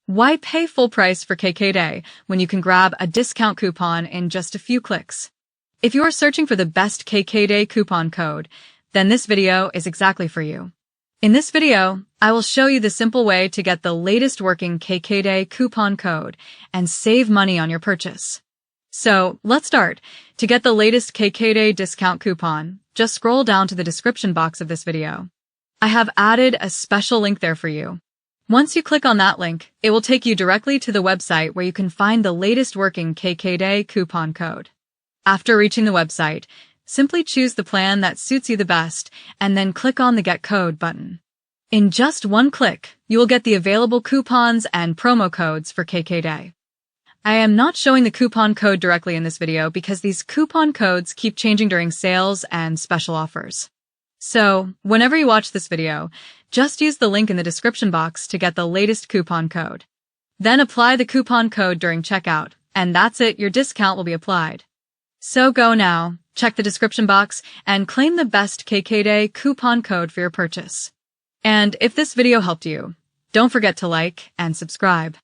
Why pay full price for KKDay when you can grab a discount coupon in just a few clicks? If you are searching for the best KKDay coupon code, then this video is exactly for you. In this video, I will show you the simple way to get the latest working KKDay coupon code and save money on your purchase. So, let's start. To get the latest KKDay discount coupon, just scroll down to the description box of this video. I have added a special link there for you. Once you click on that link, it will take you directly to the website where you can find the latest working KKDay coupon code. After reaching the website, simply choose the plan that suits you the best and then click on the Get Code button. In just one click, you will get the available coupons and promo codes for KKDay. I am not showing the coupon code directly in this video because these coupon codes keep changing during sales and special offers. So, whenever you watch this video, just use the link in the description box to get the latest coupon code. Then apply the coupon code during checkout, and that's it, your discount will be applied. So go now, check the description box, and claim the best KKDay coupon code for your purchase. And if this video helped you, don't forget to like and subscribe.